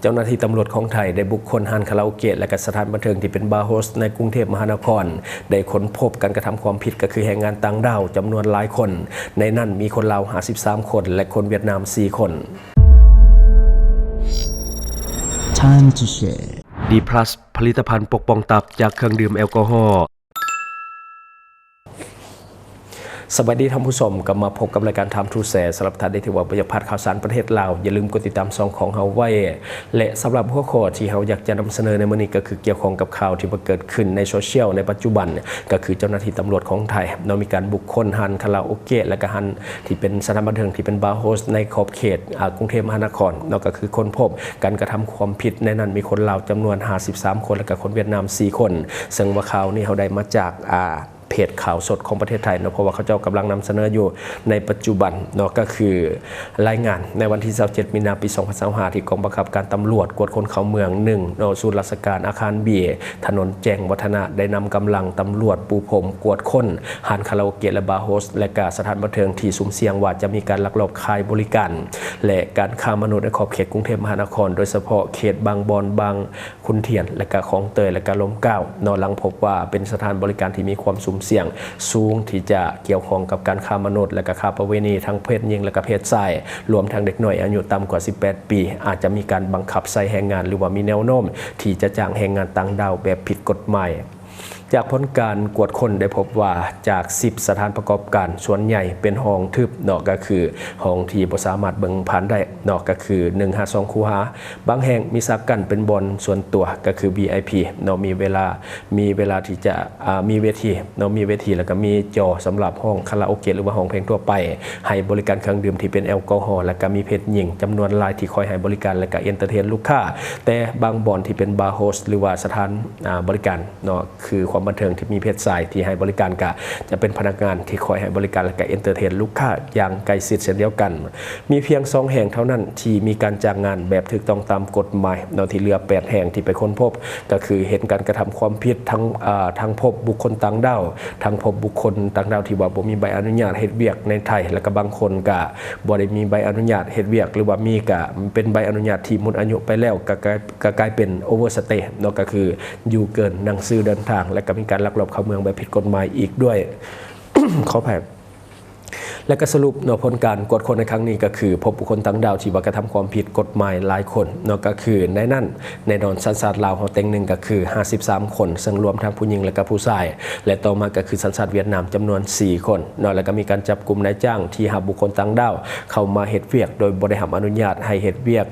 เจ้าหน้าที่ตำรวจของไทยได้บุกค้นห้างคาราโอเกะและสถานบันเทิงที่เป็นบาร์โฮสในกรุงเทพมหานครได้ค้นพบการกระทำความผิดก็คือแรงงานต่างด้าวจำนวนหลายคนในนั้นมีคนลาว53คนและคนเวียดนาม4คนTime to share D+ ผลิตภัณฑ์ปกป้องตับจากเครื่องดื่มแอลกอฮอล์สวัสดีท่านผู้ชมกลับมาพบกับรายการ Time to Share สำหรับท่านที่ถือว่าอยากพลาดข่าวสารประเทศลาวอย่าลืมกดติดตามช่องของเฮาไว้และสำหรับหัวข้อที่เฮาอยากจะนำเสนอในมื้อนี้ก็คือเกี่ยวข้องกับข่าวที่เกิดขึ้นในโซเชียลในปัจจุบันก็คือเจ้าหน้าที่ตำรวจของไทยมีการบุกค้นห้างคาราโอเกะและก็ห้างที่เป็นสถานบันเทิงที่เป็นบาร์โฮสในขอบเขตกรุงเทพมหานครก็คือค้นพบการกระทำความผิดในนั้นมีคนลาวจำนวน53คนและก็คนเวียดนาม4คนซึ่งว่าข่าวนี้เฮาได้มาจากเพจข่าวสดของประเทศไทยเพราะว่าเขาเจ้ากำลังนำเสนออยู่ในปัจจุบันก็คือรายงานในวันที่27มีนาคมปี2025ที่กองบังคับการตำรวจกวดคนเข้าเมือง1ศูนย์ราชการอาคารบีถนนแจ้งวัฒนะได้นำกำลังตำรวจปูพรมกวดค้นห้างคาราโอเกะและบาร์โฮสและก็สถานบันเทิงที่สุ่มเสี่ยงว่าจะมีการลักลอบขายบริการและการค้ามนุษย์ในขอบเขตกรุงเทพมหานครโดยเฉพาะเขตบางบอนบางขุนเทียนและก็คลองเตยและก็ลมเกล้านอกหลังพบว่าเป็นสถานบริการที่มีความสุ่มเสี่ยงสูงที่จะเกี่ยวข้องกับการค้ามนุษย์และก็ค้าประเวณีทั้งเพศหญิงและก็เพศชายรวมทั้งเด็กน้อยอายุต่ำกว่า18ปีอาจจะมีการบังคับใช้แรงงานหรือว่ามีแนวโน้มที่จะจ้างแรงงานต่างดาวแบบผิดกฎหมายจากผลการกวดค้นได้พบว่าจาก10สถานประกอบการส่วนใหญ่เป็นห้องทึบก็คือห้องที่บ่สามารถเบิ่งผ่านได้ก็คือ152คูหาบางแห่งมีซักกันเป็นบอนส่วนตัวก็คือ VIP มีเวลาที่จะมีเวทีมีเวทีแล้วก็มีจอสำหรับห้องคาราโอเกะหรือว่าห้องเพลงทั่วไปให้บริการเครื่องดื่มที่เป็นแอลกอฮอล์และก็มีเพศหญิงจำนวนหลายที่คอยให้บริการและก็เอนเตอร์เทนลูกค้าแต่บางบ่อนที่เป็นบาร์โฮสหรือว่าสถานบริการคือความบันเทิงที่มีเพศชายที่ให้บริการก็จะเป็นพนักงานที่คอยให้บริการและก็เอนเตอร์เทนลูกค้าอย่างใกล้ชิดเช่นเดียวกันมีเพียง2แห่งเท่านั้นที่มีการจ้างงานแบบถูกต้องตามกฎหมายที่เหลือ8แห่งที่ไปค้นพบก็คือเห็นการกระทำความผิดทั้งพบบุคคลต่างดาวทั้งพบบุคคลต่างดาวที่ว่าบ่มีใบอนุญาตเฮ็ดเวียกในไทยและก็บางคนก็บ่ได้มีใบอนุญาตเฮ็ดเวียกหรือว่ามีก็เป็นใบอนุญาตที่หมดอายุไปแล้วก็กลายเป็นโอเวอร์สเตย์ก็คืออยู่เกินหนังสือเดินทางและก็มีการลักลอบเข้าเมืองแบบผิดกฎหมายอีกด้วย ขออภัยและก็สรุปผลการกวดค้นในครั้งนี้ก็คือพบบุคคลต่างดาวที่ว่ากระทำความผิดกฎหมายหลายคนก็คือในนั้นในดอนสัญชาติลาวเฮาเต็งหนึ่งก็คือ53คนซึ่งรวมทั้งผู้หญิงและก็ผู้ชายและต่อมาก็คือสัญชาติเวียดนามจำนวน4คนแล้วก็มีการจับกลุ่มนายจ้างที่หาบุคคลต่างดาวเข้ามาเฮ็ดเวียกโดยบ่ได้รับอนุญาตให้เฮ็ดเวียก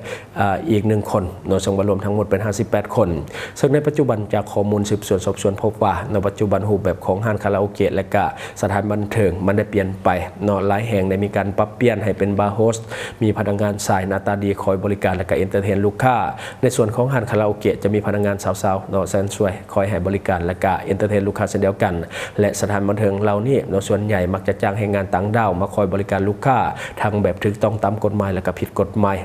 อีก1คนซึ่งรวมทั้งหมดเป็น58คนซึ่งในปัจจุบันจากข้อมูลสืบสวนสอบสวนพบว่าในปัจจุบันรูปแบบของห้างคาราโอเกะและก็สถานบันเทิงมันได้เปลี่ยนไปหลายแห่งได้มีการปรับเปลี่ยนให้เป็นบาร์โฮสมีพนักงานชายหน้าตาดีคอยบริการและก็เอนเตอร์เทนลูกค้าในส่วนของห้างคาราโอเกะจะมีพนักงานสาวๆแสนสวยคอยให้บริการและก็เอนเตอร์เทนลูกค้าเช่นเดียวกันและสถานบันเทิงเหล่านี้ส่วนใหญ่มักจะจ้างแรงงานต่างดาวมาคอยบริการลูกค้าทั้งแบบถูกต้องตามกฎหมายและก็ผิดกฎหมาย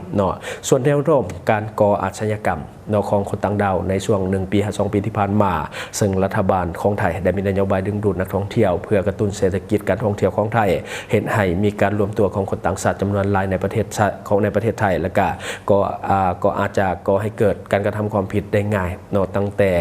ส่วนแนวโน้มการก่ออาชญากรรมของคนต่างดาวในช่วง1ปี2ปีที่ผ่านมาซึ่งรัฐบาลของไทยได้มีนโยบายดึงดูดนักท่องเที่ยวเพื่อกระตุ้นเศรษฐกิจการท่องเที่ยวของไทยเห็นให้มีการรวมตัวของคนต่างชาติจำนวนหลายในประเทศไทยและก็อาจจะก่อให้เกิดการกระทำความผิดได้ง่ายตั้งแต่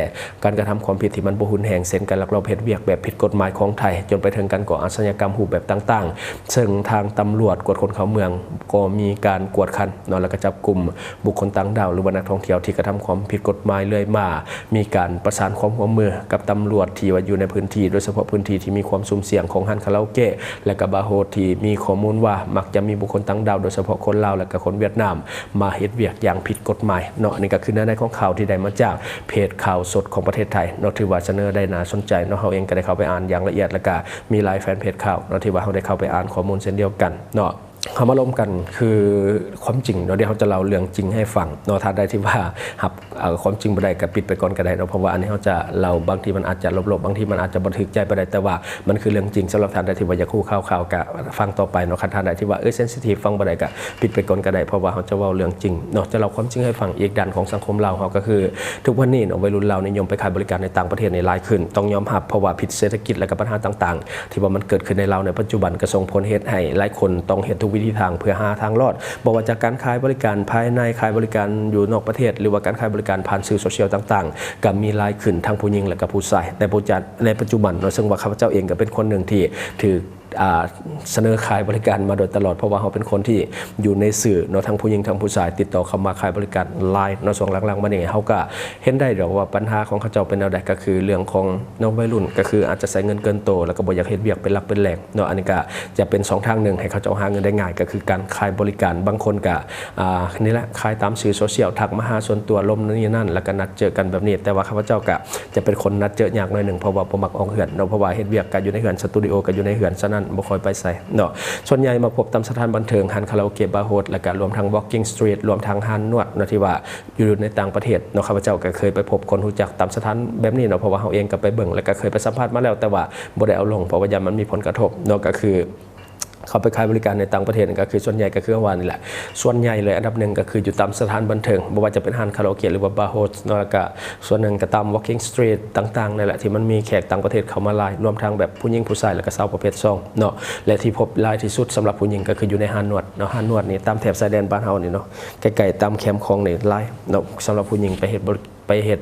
การกระทำความผิดที่มันบ่รุนแรงเช่นการลักลอบเฮ็ดเวียกแบบผิดกฎหมายของไทยจนไปถึงการก่ออาชญากรรมรูปแบบต่างๆซึ่งทางตำรวจกวดคนเข้าเมืองก็มีการกวดขันแล้วก็จับกลุ่มบุคคลต่างดาวหรือว่านักท่องเที่ยวที่กระทำความผิดกฎหมายเรื่อยมามีการประสานความร่วมมือกับตำรวจที่ว่าอยู่ในพื้นที่โดยเฉพาะพื้นที่ที่มีความสุ่มเสี่ยงของห้างคาราโอเกะและก็บาร์โฮสที่มีข้อมูลว่ามักจะมีบุคคลต่างดาวโดยเฉพาะคนลาวและก็คนเวียดนามมาเฮ็ดเวียกอย่างผิดกฎหมายนี่ก็คือเนื้อในของข่าวที่ได้มาจากเพจข่าวสดของประเทศไทยถือว่าเสนอได้น่าสนใจเฮาเองก็ได้เข้าไปอ่านอย่างละเอียดแล้วก็มีหลายแฟนเพจข่าวที่ว่าเฮาได้เข้าไปอ่านข้อมูลเช่นเดียวกันเขามาล้มกันคือความจริงเดี๋ยวเขาจะเล่าเรื่องจริงให้ฟังถ้าได้ที่ว่าหับความจริงไปได้กับปิดไปก่อนก็ได้เพราะว่าอันนี้เขาจะเล่าบางทีมันอาจจะลบๆบางทีมันอาจจะบันทึกใจไปได้แต่ว่ามันคือเรื่องจริงสำหรับท่านใดที่ว่าอยากคู่ข่าวกับฟังต่อไปคันท่านใดที่ว่าเซนซิทีฟฟังไปได้กับปิดไปก่อนก็ได้เพราะว่าเขาจะเล่าเรื่องจริงจะเล่าความจริงให้ฟังอีกด้านของสังคมเราเขาก็คือทุกวันนี้วัยรุ่นเรานิยมไปขายบริการในต่างประเทศในหลายขึ้นต้องยอมรับเพราะว่าพิษเศรษฐกิจและก็ปัญหาต่างๆที่ว่ามันเกิดขึ้นในเราในปัจจุบันก็ส่งผลเหตุให้หลายคนต้องเฮ็ดทุก วิธีทางเพื่อหาทางรอดบ่ว่าจากการขายบริการภายในขายบริการอยู่นอกประเทศหรือว่าการขายบริการผ่านสื่อโซเชียลต่างๆก็มีหลายขึ้นทั้งผู้หญิงและก็ผู้ชายในปัจจุบันเนาะซึ่งว่าข้าพเจ้าเองก็เป็นคนหนึ่งที่ถือเสนอขายบริการมาโดยตลอดเพราะว่าเขาเป็นคนที่อยู่ในสื่อเนาะทั้งผู้หญิงทั้งผู้ชายติดต่อเข้ามาขายบริการไลน์เนาะช่วงหลังๆมาเนี่ยเขาก็เห็นได้ดอกว่าปัญหาของเขาเจ้าเป็นแนวใดก็คือเรื่องของน้องวัยรุ่นก็คืออาจจะใช้เงินเกินโตแล้วก็บ่อยากเฮ็ดเวียกเป็นหลักเป็นแหล่งเนาะอันนี้ก็จะเป็น2ทางหนึ่งให้เขาเจ้าหาเงินได้ง่ายก็คือการขายบริการบางคนก็นี่แหละขายตามสื่อโซเชียลทักมาหาส่วนตัวลมนี่นั่นแล้วก็นัดเจอกันแบบนี้แต่ว่าข้าพเจ้าก็จะเป็นคนนัดเจอยากหน่อยหนึ่งเพราะว่าบ่มักออกเหือนเนาะเพราะว่าเฮ็ดเวียกก็อยู่ในเหือนสตูดิโอก็อยู่ในเหือนฉะนั้นบ่ค่อยไปใส่เนาะส่วนใหญ่มาพบตามสถานบันเทิงฮันคาราโอเกะบาร์โฮสและก็รวมทั้ง walking street รวมทั้งฮันนวดเนาะที่ว่าอยู่ในต่างประเทศเนาะข้าพเจ้าก็เคยไปพบคนรู้จักตามสถานแบบนี้เนาะเพราะว่าเฮาเองก็ไปเบิ่งแล้วก็เคยไปสัมภาษณ์มาแล้วแต่ว่าบ่ได้เอาลงเพราะว่ายันมันมีผลกระทบเนาะก็คือเขาไปขายบริการในต่างประเทศก็คือส่วนใหญ่ก็คือว่านี่แหละส่วนใหญ่เลยอันดับหนึ่งก็คืออยู่ตามสถานบันเทิงไม่ว่าจะเป็นห้างคาราโอเกะหรือว่าบาร์โฮสแล้วก็ส่วนหนึ่งก็ตาม walking street ต่างๆนั่นแหละที่มันมีแขกต่างประเทศเข้ามาหลายรวมทั้งแบบผู้หญิงผู้ชายแล้วก็สาวประเภท2เนาะและที่พบหลายที่สุดสำหรับผู้หญิงก็คืออยู่ในห้างนวดเนาะห้างนวดนี่ตามแถบชายแดนบ้านเฮานี่เนาะใกล้ๆตามแคมป์คลองนี่หลายเนาะสำหรับผู้หญิงไปเฮ็ด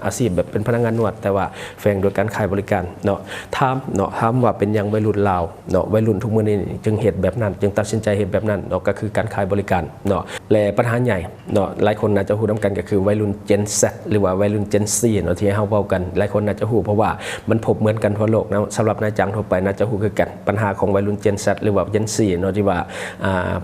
อาชีพแบบเป็นพนักงานนวดแต่ว่าแฝงโดยการขายบริการเนาะถามว่าเป็นยังวัยรุ่นลาวเนาะวัยรุ่นทุกมื้อนี้จึงเฮ็ดแบบนั้นจึงตัดสินใจเฮ็ดแบบนั้นเนาะก็คือการขายบริการเนาะและปัญหาใหญ่เนาะหลายคนน่าจะฮู้นำกันก็คือวัยรุ่น Gen Z หรือว่าวัยรุ่น Gen Z เนาะที่เฮาเว้ากันหลายคนน่าจะฮู้เพราะว่ามันพบเหมือนกันทั่วโลกนะสำหรับนายจ้างทั่วไปน่าจะฮู้คือกันปัญหาของวัยรุ่น Gen Z หรือว่า Gen Z เนาะที่ว่า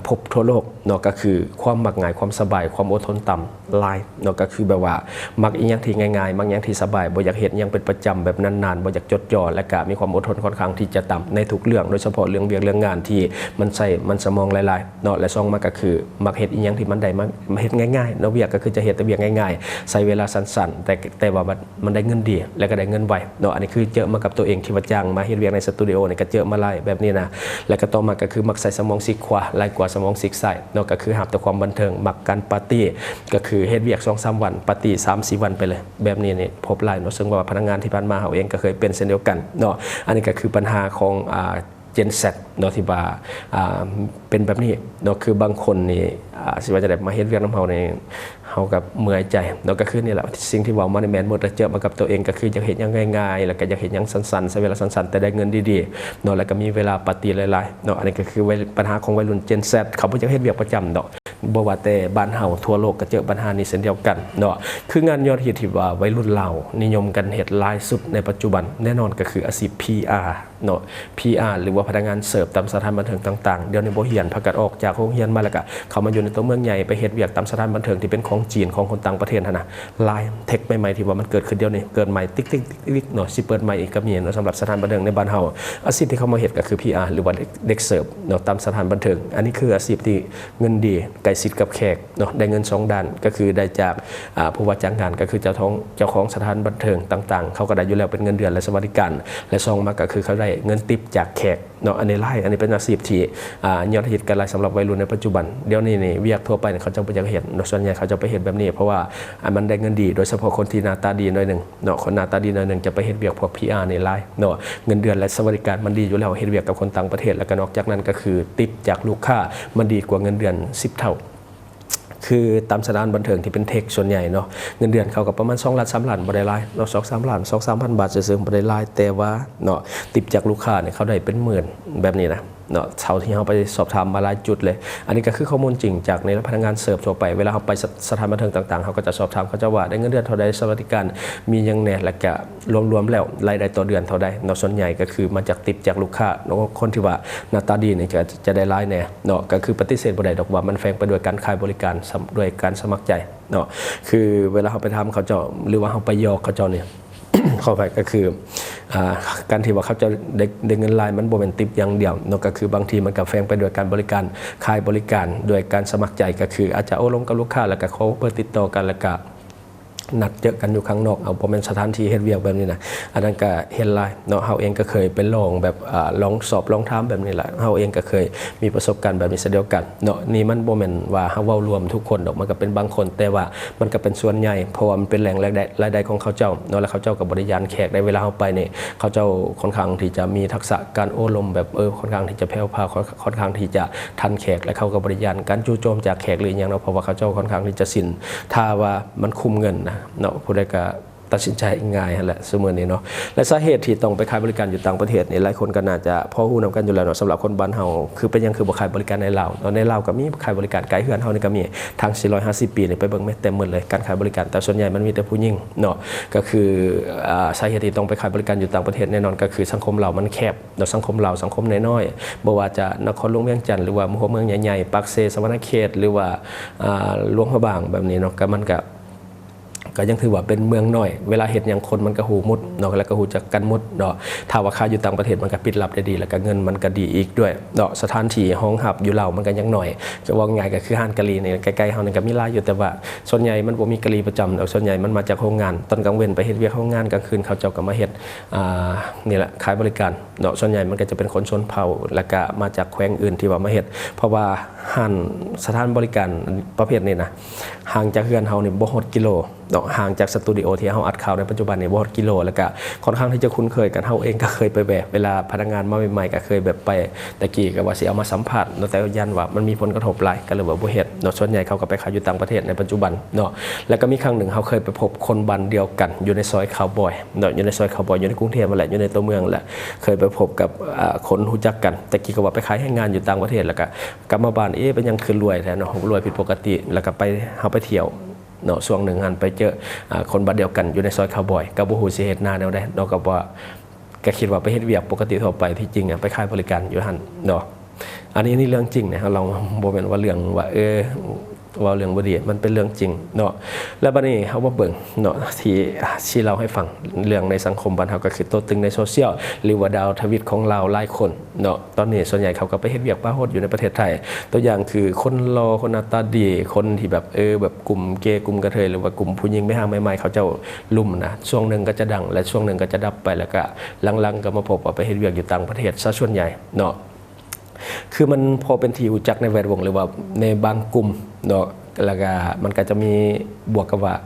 พบทั่วโลกเนาะก็คือความมักง่ายความสบายความอดทนต่ำหลายเนาะก็คือแบบว่ามักอีหยังที่ง่ายๆบางอย่างที่สบายบ่อยากเห็นยังเป็นประจำแบบนานๆบ่อยากจดจ่อและก็มีความอดทนค่อนข้างที่จะต่ำในทุกเรื่องโดยเฉพาะเรื่องเวียกเรื่องงานที่มันสมองหลายๆเนาะและ2มาก็คือมักเฮ็ดอีหยังที่มันได้มาเฮ็ดง่ายๆเนาะเวียกก็คือจะเฮ็ดแต่เวียกง่ายๆใช้เวลาสั้นๆแต่ว่ามันได้เงินดีและก็ได้เงินไวเนาะอันนี้คือเจอมากับตัวเองที่ว่าจ้างมาเฮ็ดเวียกในสตูดิโอนี่ก็เจอมาหลายแบบนี้นะแล้วก็ต่อมาก็คือมักใช้สมองซีกขวาหลายกว่าสมองซีกซ้ายเนาะก็คือหาแต่ความบันเทิงมักการปาร์ตี้ก็คือเฮ็ดเวียก 2-3 วันปาร์ตี้ 3-4 วันไปเลยแบบนี้นี่พบหลายเนาะซึ่งว่าพนักงานที่ผ่านมาเขาเองก็เคยเป็นเช่นเดียวกันเนาะอันนี้ก็คือปัญหาของGen Z เนาะที่ว่าเป็นแบบนี้เนาะคือบางคนนี่สิว่าจะได้มาเฮ็ดเวียกนำเฮานี่เฮากับเมื่อยใจเนาะก็คือนี่แหละสิ่งที่เว้ามาในแมนหมดแล้วเจอมากับตัวเองก็คืออยากเฮ็ดหยังง่ายๆแล้วก็อยากเฮ็ดหยังสั้นๆใช้เวลาสั้นๆแต่ได้เงินดีๆเนาะแล้วก็มีเวลาปาร์ตี้หลายๆเนาะอันนี้ก็คือปัญหาของวัยรุ่น Gen Z เขาบ่อยากเฮ็ดเวียกประจำเนาะบ่ว่าแต่บ้านเฮาทั่วโลกก็เจอปัญหานี้เช่นเดียวกันเนาะคืองานยอดฮิตที่ว่าวัยรุ่นลาวนิยมกันเฮ็ดหลายสุดในปัจจุบันแน่นอนก็คืออาชีพ PR เนาะ PR หรือว่าพนักงานเสิร์ฟตามสถานบันเทิงต่างๆเดี๋ยวนี้บ่เฮียนพากันออกจากโรงเรียนมาแล้วก็เข้ามาอยู่ในตัวเมืองใหญ่ไปเฮ็ดเวียกตามสถานบันเทิงที่เป็นของจีนของคนต่างประเทศหั่นน่ะหลายเทคใหม่ๆที่ว่ามันเกิดขึ้นเดี๋ยวนี้เกิดใหม่ติ๊กๆๆเนาะสิเปิดใหม่อีกก็มีเนาะสำหรับสถานบันเทิงในบ้านเฮาอาชีพที่เขามาเฮ็ดก็คือ PR หรือว่าเด็กเสิร์ฟเนาะตามสถานบันเทิงอันนี้คืออาชีพที่เงินดีใกล้ชิดกับแขกเนาะได้เงิน2ด้านก็คือได้จากผู้ว่าจ้างงานก็คือเจ้าของสถานบันเทิงต่างๆเขาก็ได้อยู่แล้วเป็นเงินเดือนและสวัสดิการและ2มาก็คือเขาได้เงินติปจากแขกเนาะอันนี้อันนี้เป็นอาชีพที่ยอดฮิตกันหลายสำหรับวัยรุ่นในปัจจุบันเดี๋ยวนี้นี่เวียกทั่วไปเขาจะไปเห็นส่วนใหญ่เขาจะไปเห็นแบบนี้เพราะว่ามันได้เงินดีโดยเฉพาะคนที่หน้าตาดีหน่อยนึงเนาะคนหน้าตาดีหน่อยนึงจะไปเฮ็ดเวียกพวก PR นี่หลายเนาะเงินเดือนและสวัสดิการมันดีอยู่แล้วเฮ็ดเวียกกับคนต่างประเทศแล้วก็นอกจากนั้นก็คือติปจากลูกค้ามันดีกว่าเงินเดือน10 เท่าคือตามสถานบันเทิงที่เป็นเทคส่วนใหญ่เนาะเงินเดือนเขาก็ประมาณ2 ล้าน 3 ล้านบ่ได้หลายเนาะ2-3 ล้าน 2-3,000 บาทซื่อๆบ่ได้หลายแต่ว่าเนาะติปจากลูกค้าเนี่ยเขาได้เป็นหมื่นแบบนี้นะเนาะเท่าที่เราไปสอบถามมาหลายจุดเลยอันนี้ก็คือข้อมูลจริงจากในพนักงานเสิร์ฟทั่วไปเวลาเขาไปสถานบันเทิงต่างๆเขาก็จะสอบถามเขาจะว่าได้เงินเดือนเท่าใดสวัสดิการมียังแน่และก็รวมๆแล้วรายได้ต่อเดือนเท่าใดเนาะส่วนใหญ่ก็คือมาจากติปจากลูกค้าเนาะคนที่ว่าหน้าตาดีนี่จะได้รายแน่เนาะก็คือปฏิเสธบ่ได้ดอกว่ามันแฝงไปด้วยการขายบริการด้วยการสมัครใจเนาะคือเวลาเขาไปทำเขาเจ้าหรือว่าเขาไปยอกเขาเจ้าเนี่ยเข้าไปก็คือการที่ว่าเขาจะได้เงินรายมันบ่เป็นติปอย่างเดียวเนาะก็คือบางทีมันกับแฝงไปด้วยการบริการขายบริการด้วยการสมัครใจก็คืออาจจะโอ้ลงกับลูกค้าแล้วก็เขาเปิดติดต่อกันแล้วก็ นัดเจอกันอยู่ข้างนอกเอาบ่แม่นสถานที่เฮ็ดเวียกแบบนี้นะอันนั้นก็เห็นหลายเนาะเฮาเองก็เคยไปลองแบบลองสอบลองถามแบบนี้แหละเฮาเองก็เคยมีประสบการณ์แบบนี้เช่นเดียวกันเนาะนี่มันบ่แม่นว่าเฮาเว้ารวมทุกคนดอกมันก็เป็นบางคนแต่ว่ามันก็เป็นส่วนใหญ่เพราะว่ามันเป็นแหล่งรายได้ของเขาเจ้าเนาะแล้วเขาเจ้าก็บริยานแขกในเวลาเฮาไปนี่เขาเจ้าค่อนข้างที่จะมีทักษะการโอ้ลมแบบค่อนข้างที่จะแผ่วพราวค่อนข้างที่จะทันแขกและเขาก็บริยานการจู่โจมจากแขกหรืออย่างเนาะเพราะว่าเขาเจ้าค่อนข้างที่จะสินถ้าว่ามันคุมเงินนะเนาะผู้ใดก็ตัดสินใจง่ายแหละเสมอนี้เนาะและสาเหตุที่ต้องไปขายบริการอยู่ต่างประเทศนี่หลายคนก็น่าจะพอฮู้นำกันอยู่แล้วเนาะสำหรับคนบ้านเฮาคือเป็นยังคือบ่ขายบริการในลาวเนาะในลาวก็มีขายบริการไกลเฮือนเฮานี่ก็มีทาง450 ปีนี่ไปเบิ่งแม่เต็มหมดเลยการขายบริการแต่ส่วนใหญ่มันมีแต่ผู้หญิงเนาะก็คือสาเหตุที่ต้องไปขายบริการอยู่ต่างประเทศแน่นอนก็คือสังคมเรามันแคบเนาะสังคมเราสังคมน้อยๆบ่ว่าจะนครหลวงเวียงจันทน์หรือว่าหัวเมืองใหญ่ๆปากเซสวรรณเขตหรือว่าหลวงพระบางแบบนี้เนาะก็มันก็ยังถือว่าเป็นเมืองน้อยเวลาเห็นอย่างคนมันก็หูมุดเนาะแล้วก็หูจักกันมุดเนาะถ้าว่าค่าอยู่ต่างประเทศมันก็ปิดลับได้ดีแล้วก็เงินมันก็ดีอีกด้วยเนาะสถานที่ห้องหับอยู่เรามันก็ยังหน่อยจะว่าง่ายก็คือห้านกะลีนี่ใกล้ๆเฮานี่ก็มีหลายอยู่แต่ว่าส่วนใหญ่มันบ่มีกะลีประจำส่วนใหญ่มันมาจากโรงงานตอนกลางเว้นไปเฮ็ดเวียกโรงงานกลางคืนเขาเจ้าก็มาเฮ็ดนี่แหละขายบริการเนาะส่วนใหญ่มันก็จะเป็นคนชนเผ่าแล้วก็มาจากแขวงอื่นที่ว่ามาเฮ็ดเพราะว่าห้านสถานบริการประเภทนี้นะห่างจากเฮือนเฮานี่บ่ฮอดกิโลเนาะห่างจากสตูดิโอที่เฮาอัดข่าวในปัจจุบันนี่บ่ฮอดกิโลแล้วก็ค่อนข้างที่จะคุ้นเคยกันเฮาเองก็เคยไปแบบเวลาพนักงานมาใหม่ๆก็เคยแบบไปตะกี้ก็ว่าสิเอามาสัมภาษณ์แต่ยันว่ามันมีผลกระทบหลายก็เลยว่าบ่เฮ็ดเนาะส่วนใหญ่เขาก็ไปขายอยู่ต่างประเทศในปัจจุบันเนาะแล้วก็มีครั้งหนึ่งเฮาเคยไปพบคนบ้านเดียวกันอยู่ในซอยคาวบอยเนาะอยู่ในซอยคาวบอยอยู่ในกรุงเทพนั่นแหละอยู่ในตัวเมืองแหละเคยไปพบกับคนรู้จักกันตะกี้ก็ว่าไปขายให้งานอยู่ต่างประเทศแล้วก็กลับมาบ้านเป็นยังคือรวยแท้เนาะรวยผิดปกติแล้วก็ไปเฮาไปเที่ยวเนาะช่วงหนึ่งหันไปเจอคนบ้านเดียวกันอยู่ในซอยคาวบอยกับบ่ฮู้สิเฮ็ดหน้าแนวใดเนาะก็ว่าก็คิดว่าไปเฮ็ดเวียกปกติทั่วไปที่จริงไปขายบริการอยู่หั่นเนาะอันนี้เรื่องจริงนะเราบ่แม่นว่าเรื่องว่าว่าเรื่องบ่ดีมันเป็นเรื่องจริงเนาะแล้วบัดนี้เฮามาเบิ่งเนาะที่เราให้ฟังเรื่องในสังคมบ้านเฮาก็คือตัวตึงในโซเชียลหรือว่าดาวทวิตของเราหลายคนเนาะตอนนี้ส่วนใหญ่เขาก็ไปเฮ็ดเวียกป้าโหดอยู่ในประเทศไทยตัวอย่างคือคนรอคนหน้าตาดีคนที่แบบแบบกลุ่มเกย์กลุ่มกระเทยหรือว่ากลุ่มผู้หญิงไม่ห่างไม่เขาเจ้าลุ่มนะช่วงนึงก็จะดังและช่วงนึงก็จะดับไปแล้วก็หลังๆก็มาพบว่าไปเฮ็ดเวียกอยู่ต่างประเทศซะส่วนใหญ่เนาะคือมันพอเป็นที่รู้จักในแวดวงหรือว่าในบางกลุ่มเนาะแล้วก็มันก็จะมีบวกกับว่า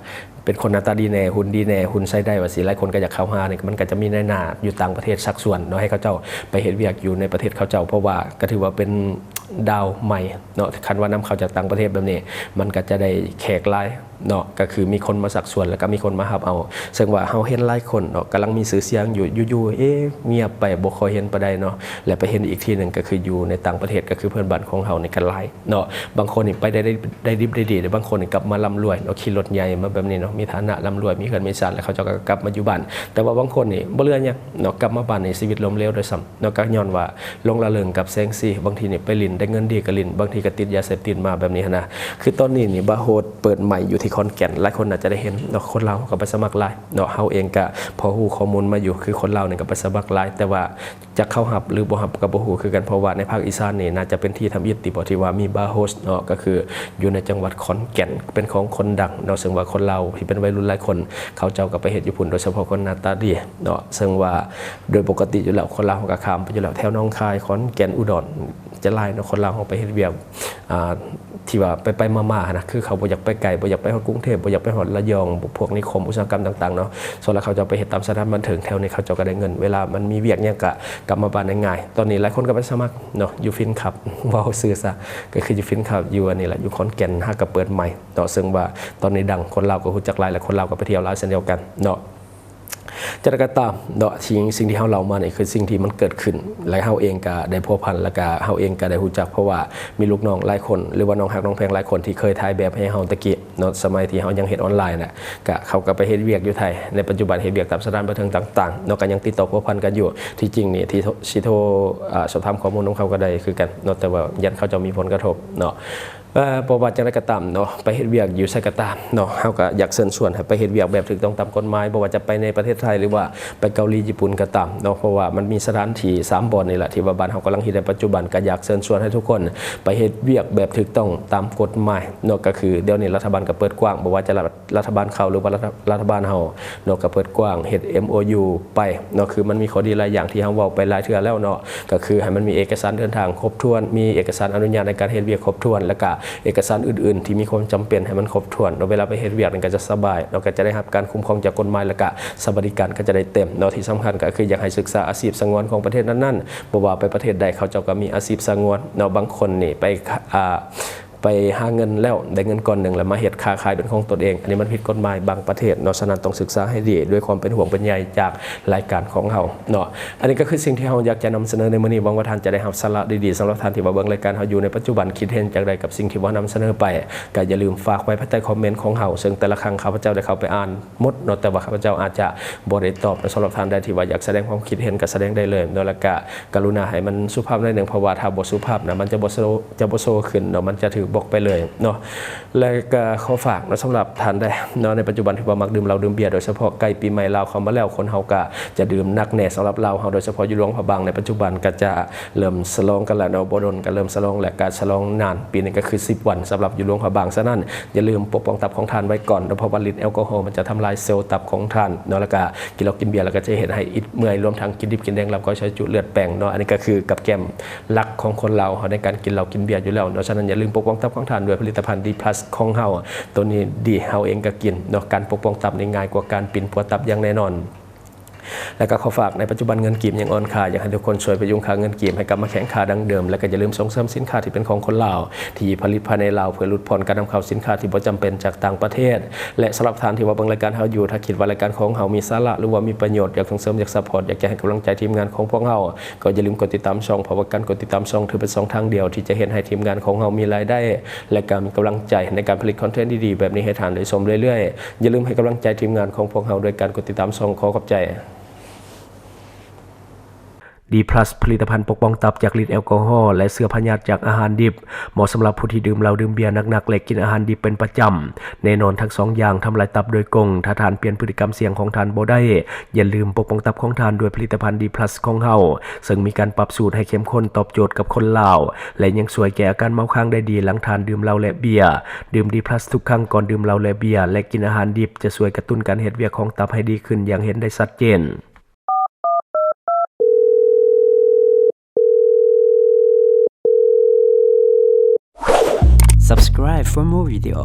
เป็นคนหน้าตาดีแน่หุ่นดีแน่หุ่นใส่ได้ว่าสิหลายคนก็อยากเข้าหาเนี่ยมันก็จะมีในหน้าอยู่ต่างประเทศสักส่วนเนาะให้เขาเจ้าไปเฮ็ดเวียกอยู่ในประเทศเขาเจ้าเพราะว่าก็ถือว่าเป็นดาวใหม่เนาะคันว่านำเข้าจากต่างประเทศแบบนี้มันก็จะได้แขกหลายเนาะก็คือมีคนมาสักส่วนแล้วก็มีคนมารับเอาซึ่งว่าเฮาเห็นหลายคนเนาะกำลังมีชื่อเสียงอยู่เงียบไปบ่ค่อยเห็นปานใดเนาะแล้วไปเห็นอีกทีนึงก็คืออยู่ในต่างประเทศก็คือเพื่อนบ้านของเฮานี่ก็หลายเนาะบางคนนี่ไปได้ดิบได้ดีแต่บางคนนี่กลับมาร่ำรวยเนาะขี่รถใหญ่มาแบบนี้เนาะมีฐานะร่ำรวยมีเงินมีศาลแล้วเขาจะกลับมาอยู่บ้านแต่ว่าบางคนนี่บ่เรือนหยังเนาะกลับมาบ้านนี่ชีวิตล้มเหลวด้วยซ้ำเนาะก็ย้อนว่าลงละเริงกับแสงสีบางทีนี่ไปลินได้เงินดีก็ลินบางทีก็ติดยาเสพติดมาแบบนี้นะคือตอนนี้นี่บาโฮดเปิดใหม่อยู่ที่ขอนแก่นหลายคนอาจจะได้เห็นเนาะคนเราก็ไปสมัครหลายเนาะเฮาเองก็พอฮู้ข้อมูลมาอยู่คือคนเราเนี่ยก็ไปสมัครหลายแต่ว่าจะเข้าหับหรือบ่หับก็บ่ฮู้คือกันเพราะว่าในภาคอีสานนี่น่าจะเป็นที่ทำอิฐติบ่ที่ว่ามีบาร์โฮสเนาะก็คืออยู่ในจังหวัดขอนแก่นเป็นของคนดังเนาะซึ่งว่าคนเราที่เป็นวัยรุ่นหลายคนเขาเจ้าก็ไปเฮ็ดอยู่พุ่นโดยเฉพาะคนหน้าตาดีเนาะซึ่งว่าโดยปกติอยู่แล้วคนเราก็ข้ามไปอยู่แล้วแถวหนองคายขอนแก่นอุดรจะไล่เนาะคนเราไปเฮ็ดเวียกที่ว่าไปมาๆนะคือเขาบ่อยากไปไกลบ่อยากไปฮอดกรุงเทพบ่อยากไปฮอดระยองพวกนิคมอุตสาหกรรมต่างๆเนาะส่วนแล้วเขาจะไปเฮ็ดตามสถานบันเทิงแถวนี้เขาจะก็ได้เงินเวลามันมีเวียกหยังก็กลับมาบ้านได้ง่ายตอนนี้หลายคนก็ไปสมัครเนาะอยู่ฟินขับเว้าซื่อซะก็คืออยู่ฟินขับอยู่อันนี้แหละอยู่ขอนแก่นก็เปิดใหม่เนาะซึ่งว่าตอนนี้ดังคนลาวก็รู้จักหลายและคนลาวก็ไปเที่ยวหลายเช่นเดียวกันเนาะจะก็ตามเนาะสิ่งที่เฮาเล่ามานี่คือสิ่งที่มันเกิดขึ้นและเฮาเองก็ได้พัวพันแล้วก็เฮาเองก็ได้รู้จักเพราะว่ามีลูกน้องหลายคนหรือว่าน้องฮักน้องแพงหลายคนที่เคยถ่ายแบบให้เฮาตะกี้เนาะสมัยที่เฮายังเฮ็ดออนไลน์น่ะก็เขาก็ไปเฮ็ดเวียกอยู่ไทยในปัจจุบันเฮ็ดเวียกตามสถานบันเทิงต่างๆเนาะก็ยังติดต่อพัวพันกันอยู่ที่จริงนี่ที่สิโทรสอบถามข้อมูลของเขาก็ได้คือกันเนาะแต่ว่ายันเขาจะมีผลกระทบเนาะ บ่ว่าจังได๋ก็ตามเนาะไปเฮ็ดเวียกอยู่ไสก็ตามเนาะเฮาก็อยากเชิญชวนให้ไปเฮ็ดเวียกแบบถูกต้องตามกฎหมายบ่ว่าจะไปในประเทศไทยหรือว่าไปเกาหลีญี่ปุ่นก็ตามเนาะเพราะว่ามันมีสถานที่3บ่อนนี่แหละที่ว่าบ้านเฮากำลังเฮ็ดในปัจจุบันก็อยากเชิญชวนให้ทุกคนไปเฮ็ดเวียกแบบถูกต้องตามกฎหมายเนาะก็คือเดี๋ยวนี้รัฐบาลก็เปิดกว้างบ่ว่าจะรัฐบาลเขาหรือว่ารัฐบาลเฮาเนาะก็เปิดกว้างเฮ็ด MOU ไปเนาะคือมันมีข้อดีหลายอย่างที่เฮาเว้าไปหลายเทื่อแล้วเนาะก็คือให้มันมีเอกสารเดินทางครบถ้วนมีเอกสารอนุญาตในการเฮ็ดเวียกครบถ้วนแล้วก็เอกสารอื่นๆที่มีความจำเป็นให้มันครบถ้วนเนาะเวลาไปเฮ็ดเวียกนั่นก็จะสบายเราก็จะได้รับการคุ้มครองจากกฎหมายแล้วก็สวัสดิการก็จะได้เต็มเนาะที่สำคัญก็คืออยากให้ศึกษาอาชีพสงวนของประเทศนั้นๆบ่ว่าไปประเทศใดเขาเจ้าก็มีอาชีพสงวนเนาะบางคนนี่ไปหาเงินแล้วได้เงินก้อนหนึ่งแล้วมาเฮ็ดค้าขายเป็นของตนเองอันนี้มันผิดกฎหมายบางประเทศเนาะฉะนั้นต้องศึกษาให้ดีด้วยความเป็นห่วงเป็นใยจากรายการของเฮาเนาะอันนี้ก็คือสิ่งที่เฮาอยากจะนำเสนอในมื้อนี้หวังว่าท่านจะได้รับสาระดีๆสำหรับท่านที่มาเบิ่งรายการเฮาอยู่ในปัจจุบันคิดเห็นจังไดกับสิ่งที่ว่านำเสนอไปก็อย่าลืมฝากไว้ภายใต้คอมเมนต์ของเฮาซึ่งแต่ละครั้งข้าพเจ้าได้เข้าไปอ่านหมดเนาะแต่ว่าข้าพเจ้าอาจจะบ่ได้ตอบสำหรับท่านใดที่ว่าอยากแสดงความคิดเห็นก็แสดงได้เลยเนาะแล้วก็กรุณาให้มันสุภาพหน่อยนึงเพราะว่าถ้าบ่สุภาพนะมันจะบ่โซขึ้นเนาะมันจะถูกบล็อกไปเลยเนาะและก็ขอฝากนะสำหรับท่านได้เนาะในปัจจุบันที่ว่ามักดื่มเหล้าดื่มเบียร์โดยเฉพาะใกล้ปีใหม่ลาวเข้ามาแล้วคนเฮาก็จะดื่มหนักแน่สำหรับเราเฮาโดยเฉพาะอยู่หลวงพระบางในปัจจุบันก็จะเริ่มฉลองกันแล้วเนาะบ่ดนก็เริ่มฉลองและการฉลองนานปีนึงก็คือ10วันสำหรับอยู่หลวงพระบางฉะนั้นอย่าลืมปกป้องตับของท่านไว้ก่อนเพราะว่าฤทธิ์แอลกอฮอล์มันจะทำลายเซลล์ตับของท่านเนาะแล้วก็กินเหล้ากินเบียร์แล้วก็จะเห็นให้อิดเมื่อยรวมทั้งกินดิบกินแดงแล้วก็ใช้จุเลือดแป้งเนาะอันนี้ก็คือกับแก้มหลักของคนเราในการกินเหล้ากินเบียร์อยู่แล้วเนาะฉะนั้นอย่าลืมปกป้องตับของท่านด้วยผลิตภัณฑ์ D+ ของเฮาตัวนี้ดีเฮาเองก็กินเนาะการปกป้องตับได้ง่ายกว่าการปิ่นผัวตับอย่างแน่นอนแล้วก็ขอฝากในปัจจุบันเงินกีบยังอ่อนค่าอยากให้ทุกคนช่วยพยุงค่าเงินกีบให้กลับมาแข็งค่าดังเดิมแล้วก็อย่าลืมส่งเสริมสินค้าที่เป็นของคนลาวที่ผลิตภายในลาวเพื่อลดผ่อนการนำเข้าสินค้าที่บ่จำเป็นจากต่างประเทศและสำหรับท่านที่ว่าเบิ่งรายการเฮาอยู่ถ้าคิดว่ารายการของเฮามีสาระหรือว่ามีประโยชน์อยากส่งเสริมอยากซัพพอร์ตอยากจะให้กำลังใจทีมงานของพวกเฮาก็อย่าลืมกดติดตามช่องเพราะว่าการกดติดตามช่องถือเป็น2ทางเดียวที่จะเห็นให้ทีมงานของเฮามีรายได้และก็มีกำลังใจในการผลิตคอนเทนต์ดีๆแบบนี้ให้ท่านได้ชมเรื่อยๆอย่าลืมให้กำลังใจทีมงานของพวกเฮาด้วยการกดติดตามช่องขอขอบใจD+ ผลิตภัณฑ์ปกป้องตับจากฤทธิ์แอลกอฮอล์และเชื้อพยาธิจากอาหารดิบเหมาะสำหรับผู้ที่ดื่มเหล้าดื่มเบียร์หนักๆและกินอาหารดิบเป็นประจำแน่นอนทั้ง2อย่างทำลายตับโดยกงถ้าท่านเปลี่ยนพฤติกรรมเสี่ยงของท่านบ่ได้อย่าลืมปกป้องตับของท่านด้วยผลิตภัณฑ์ D+ ของเฮาซึ่งมีการปรับสูตรให้เข้มข้นตอบโจทย์กับคนลาวและยังช่วยแก้อาการเมาค้างได้ดีหลังทานดื่มเหล้าและเบียร์ดื่ม D+ ทุกครั้งก่อนดื่มเหล้าและเบียร์และกินอาหารดิบจะช่วยกระตุ้นการเฮ็ดเวียกของตับให้ดีขึ้นอย่างเห็นได้ชัดเจนSubscribe for more video.